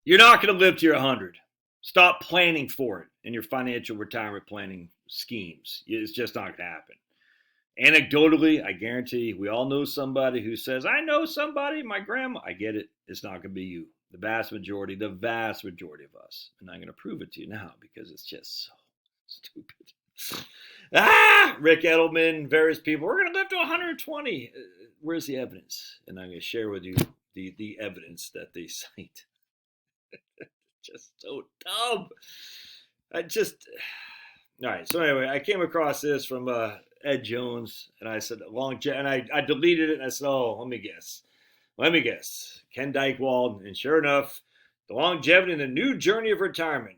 You're not going to live to your 100. Stop planning for it in your financial retirement planning schemes. It's just not going to happen. Anecdotally, I guarantee we all know somebody who says, I know somebody, my grandma. I get it. It's not going to be you. The vast majority of us. And I'm going to prove it to you now because it's just so stupid. Rick Edelman, various people, we're going to live to 120. Where's the evidence? And I'm going to share with you the evidence that they cite. Just so dumb. All right. So anyway, I came across this from Ed Jones, and I said and I deleted it, and I said, oh, let me guess, Ken Dykewald, and sure enough, the longevity and the new journey of retirement.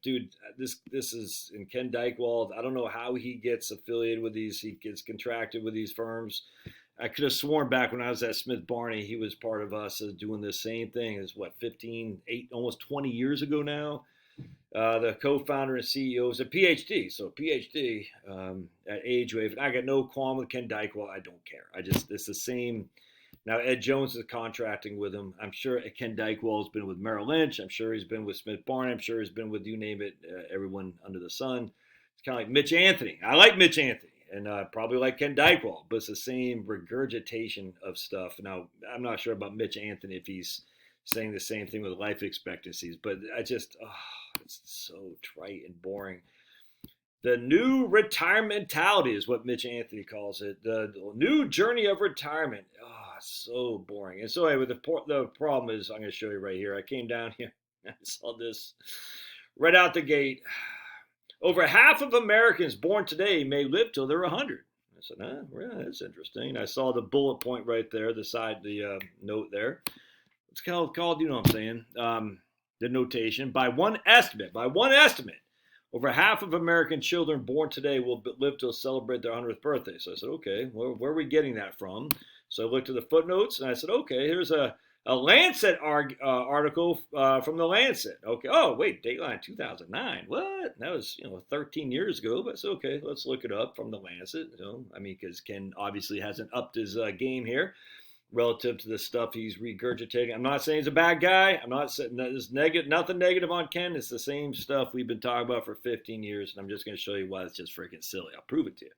Dude, this is in Ken Dykewald. I don't know how he gets affiliated with these. He gets contracted with these firms. I could have sworn back when I was at Smith Barney, he was part of us doing the same thing. It's what, 15, 8, almost 20 years ago now. The co-founder and CEO is a PhD. So PhD at AgeWave. I got no qualm with Ken Dykewald. I don't care. It's the same. Now Ed Jones is contracting with him. I'm sure Ken Dykewald has been with Merrill Lynch. I'm sure he's been with Smith Barney. I'm sure he's been with, you name it, everyone under the sun. It's kind of like Mitch Anthony. I like Mitch Anthony. And probably like Ken Dykewald, but it's the same regurgitation of stuff. Now, I'm not sure about Mitch Anthony if he's saying the same thing with life expectancies, but it's so trite and boring. The new retirementality is what Mitch Anthony calls it. The new journey of retirement. So boring. And so anyway, the problem is, I'm going to show you right here. I came down here, I saw this right out the gate. Over half of Americans born today may live till they're 100. I said, well, that's interesting. I saw the bullet point right there, the note there. It's called, you know what I'm saying, the notation. By one estimate, over half of American children born today will live to celebrate their 100th birthday. So I said, okay, where are we getting that from? So I looked at the footnotes, and I said, okay, here's a Lancet article from the Lancet. Okay. Oh, wait, Dateline 2009. What? That was 13 years ago. But it's okay. Let's look it up from the Lancet. Because Ken obviously hasn't upped his game here relative to the stuff he's regurgitating. I'm not saying he's a bad guy. I'm not saying there's nothing negative on Ken. It's the same stuff we've been talking about for 15 years, and I'm just going to show you why it's just freaking silly. I'll prove it to you.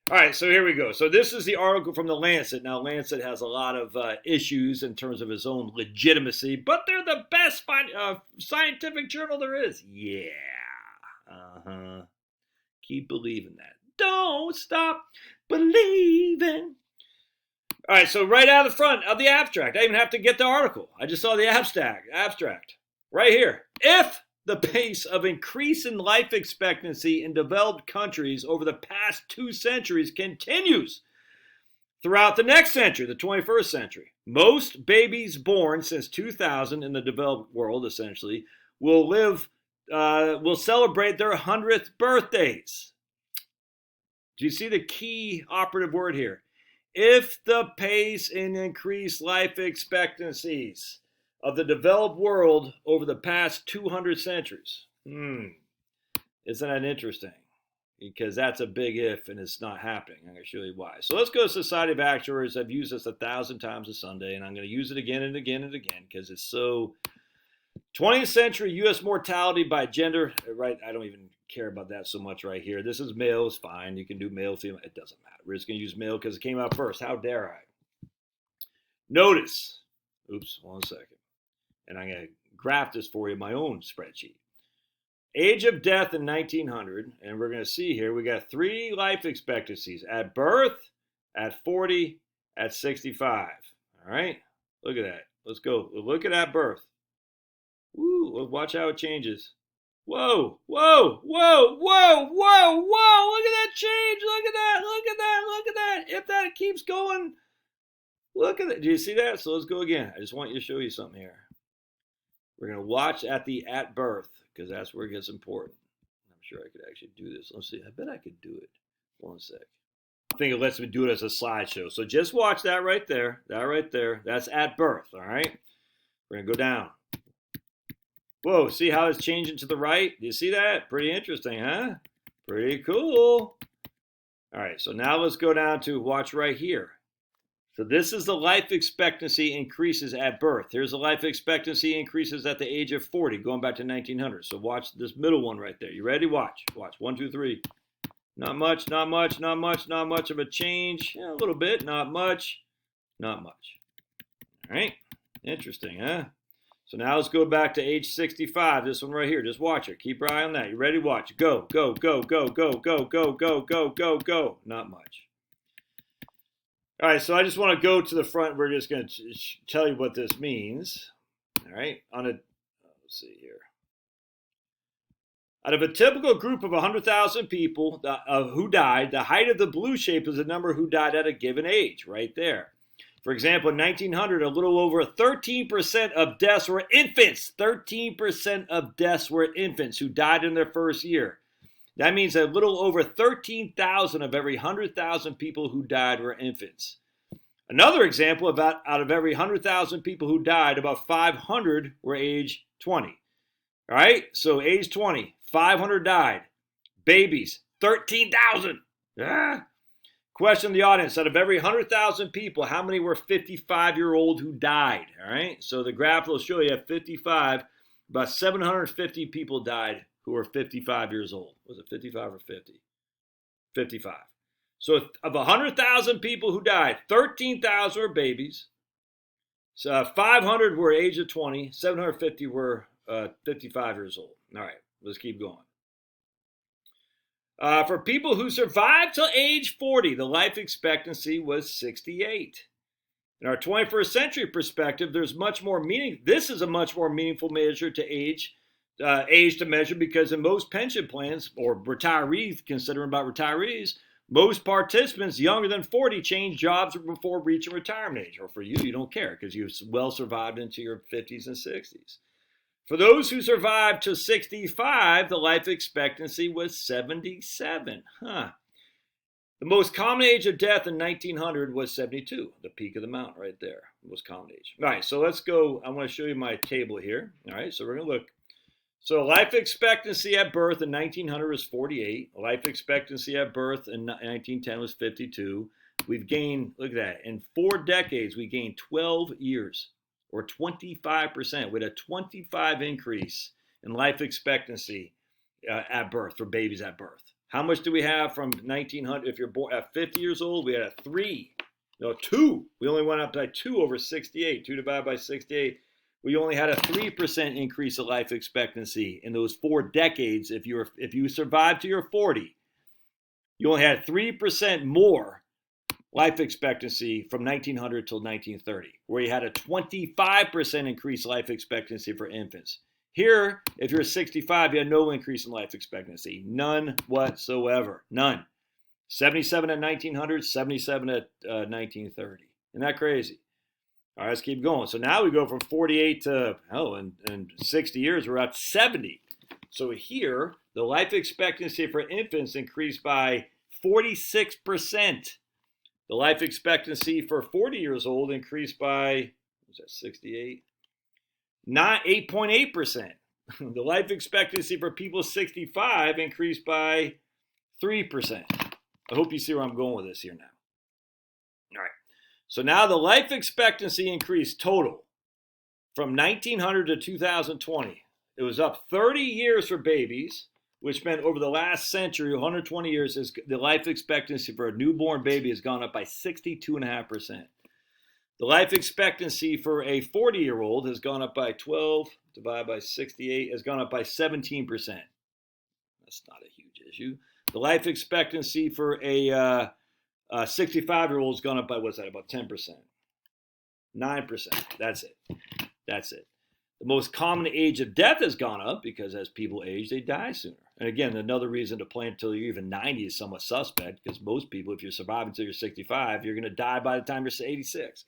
All right, so here we go. So this is the article from the Lancet. Now, Lancet has a lot of issues in terms of his own legitimacy, but they're the best scientific journal there is. Yeah. Uh-huh. Keep believing that. Don't stop believing. All right, so right out of the front of the abstract, I didn't even have to get the article. I just saw the abstract right here. If the pace of increase in life expectancy in developed countries over the past 2 centuries continues throughout the next century, the 21st century, most babies born since 2000 in the developed world, essentially, will celebrate their 100th birthdays. Do you see the key operative word here? If the pace in increased life expectancies of the developed world over the past 200 centuries. Isn't that interesting? Because that's a big if, and it's not happening. I'm going to show you why. So let's go to Society of Actuaries. I've used this 1,000 times a Sunday, and I'm going to use it again and again and again because it's so 20th century U.S. mortality by gender. Right? I don't even care about that so much right here. This is male. It's fine. You can do male, female. It doesn't matter. We're just going to use male because it came out first. How dare I? Notice. Oops, 1 second. And I'm going to graph this for you in my own spreadsheet. Age of death in 1900, and we're going to see here, we got 3 life expectancies. At birth, at 40, at 65. All right? Look at that. Let's go. Look at that birth. Woo, watch how it changes. Whoa, whoa, whoa, whoa, whoa, whoa. Look at that change. Look at that. Look at that. Look at that. If that keeps going, look at that. Do you see that? So let's go again. I just want you to show you something here. We're going to watch at birth because that's where it gets important. I'm sure I could actually do this. Let's see. I bet I could do it. 1 sec. I think it lets me do it as a slideshow. So just watch that right there. That right there. That's at birth. All right. We're going to go down. Whoa. See how it's changing to the right? Do you see that? Pretty interesting, huh? Pretty cool. All right. So now let's go down to watch right here. So this is the life expectancy increases at birth. Here's the life expectancy increases at the age of 40, going back to 1900. So watch this middle one right there. You ready? Watch. Watch. 1, 2, 3. Not much, not much, not much, not much of a change. Yeah, a little bit. Not much, not much. All right. Interesting, huh? So now let's go back to age 65. This one right here. Just watch it. Keep your eye on that. You ready? Watch. Go, go, go, go, go, go, go, go, go, go, go. Not much. All right, so I just want to go to the front. We're just going to tell you what this means. All right, let's see here. Out of a typical group of 100,000 people who died, the height of the blue shape is the number who died at a given age, right there. For example, in 1900, a little over 13% of deaths were infants. 13% of deaths were infants who died in their first year. That means a little over 13,000 of every 100,000 people who died were infants. Another example, out of every 100,000 people who died, about 500 were age 20. All right, so age 20, 500 died. Babies, 13,000. Question the audience, out of every 100,000 people, how many were 55-year-old who died? All right, so the graph will show you at 55, about 750 people died who were 55 years old. Was it 55 or 50? 55. So of 100,000 people who died, 13,000 were babies. So 500 were age of 20. 750 were 55 years old. All right, let's keep going. For people who survived till age 40, the life expectancy was 68. In our 21st century perspective, there's much more meaning. This is a much more meaningful measure to age to measure, because in most pension plans, or retirees, considering about retirees, most participants younger than 40 change jobs before reaching retirement age. Or for you, you don't care because you've well survived into your 50s and 60s. For those who survived to 65, the life expectancy was 77. The most common age of death in 1900 was 72, the peak of the mountain right there, the most common age. All right, so let's go. I want to show you my table here. All right, so we're going to look. So life expectancy at birth in 1900 was 48. Life expectancy at birth in 1910 was 52. We've gained, look at that, in 4 decades, we gained 12 years, or 25%. We had a 25 increase in life expectancy at birth, for babies at birth. How much do we have from 1900? If you're born at 50 years old, we had a 2. We only went up by 2 over 68. 2 divided by 68. We only had a 3% increase of life expectancy in those 4 decades. If you survived to your 40, you only had 3% more life expectancy from 1900 till 1930, where you had a 25% increase life expectancy for infants. Here, if you're 65, you had no increase in life expectancy. None whatsoever. None. 77 at 1900, 77 at 1930. Isn't that crazy? All right, let's keep going. So now we go from 48 to, in 60 years, we're at 70. So here, the life expectancy for infants increased by 46%. The life expectancy for 40 years old increased by, was that 68? 8.8%. The life expectancy for people 65 increased by 3%. I hope you see where I'm going with this here now. All right. So now the life expectancy increased total from 1900 to 2020. It was up 30 years for babies, which meant over the last century, 120 years, the life expectancy for a newborn baby has gone up by 62.5%. The life expectancy for a 40-year-old has gone up by 12, divided by 68, has gone up by 17%. That's not a huge issue. The life expectancy for a 65-year-old has gone up by, what's that, about 10%? 9%. That's it. That's it. The most common age of death has gone up because as people age, they die sooner. And again, another reason to plan until you're even 90 is somewhat suspect, because most people, if you're surviving until you're 65, you're going to die by the time you're 86.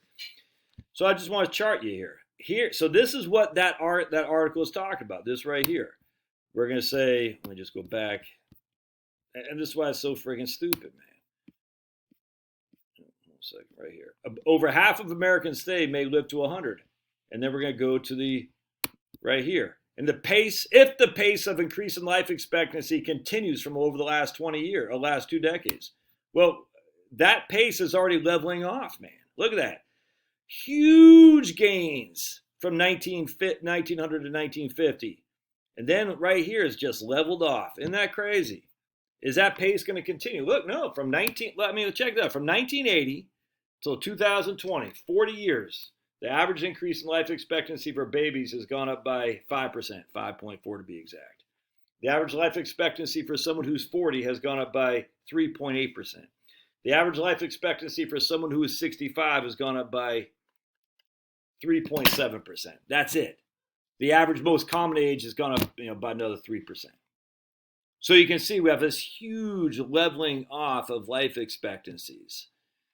So I just want to chart you here. So this is what that article is talking about, this right here. We're going to say, let me just go back. And this is why it's so freaking stupid, man. 1 second, right here. Over half of Americans today may live to 100. And then we're going to go to the right here. And if the pace of increase in life expectancy continues from over the last 20 years, or last 2 decades, well, that pace is already leveling off, man. Look at that. Huge gains from 1900 to 1950. And then right here is just leveled off. Isn't that crazy? Is that pace going to continue? Look, no, check that out. From 1980 till 2020, 40 years, the average increase in life expectancy for babies has gone up by 5%, 5.4 to be exact. The average life expectancy for someone who's 40 has gone up by 3.8%. The average life expectancy for someone who is 65 has gone up by 3.7%. That's it. The average most common age has gone up by another 3%. So you can see we have this huge leveling off of life expectancies.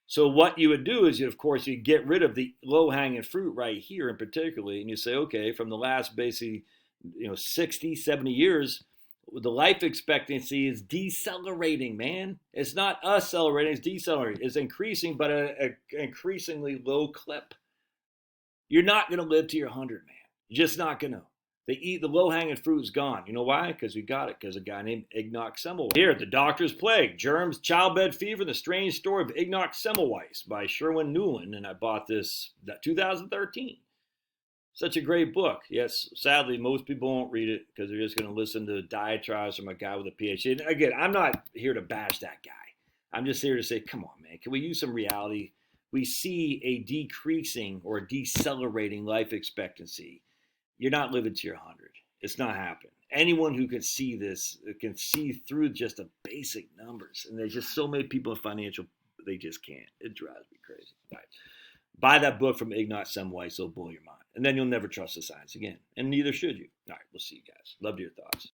So what you would do is, of course, you get rid of the low-hanging fruit right here in particularly, and you say, okay, from the last basically 60, 70 years, the life expectancy is decelerating, man. It's not accelerating, it's decelerating. It's increasing, but at an increasingly low clip. You're not going to live to your 100, man. You're just not going to. The low-hanging fruit is gone. You know why? Because we got it. Because a guy named Ignaz Semmelweis. Here, The Doctor's Plague, Germs, Childbed Fever, and the Strange Story of Ignaz Semmelweis by Sherwin Newland. And I bought this 2013. Such a great book. Yes, sadly, most people won't read it because they're just going to listen to diatribes from a guy with a PhD. And again, I'm not here to bash that guy. I'm just here to say, come on, man. Can we use some reality? We see a decreasing or decelerating life expectancy. You're not living to your 100. It's not happening. Anyone who can see this can see through just the basic numbers. And there's just so many people in financial, they just can't. It drives me crazy. All right. Buy that book from Ignaz Semmelweis. It'll blow your mind. And then you'll never trust the science again. And neither should you. All right, we'll see you guys. Love to your thoughts.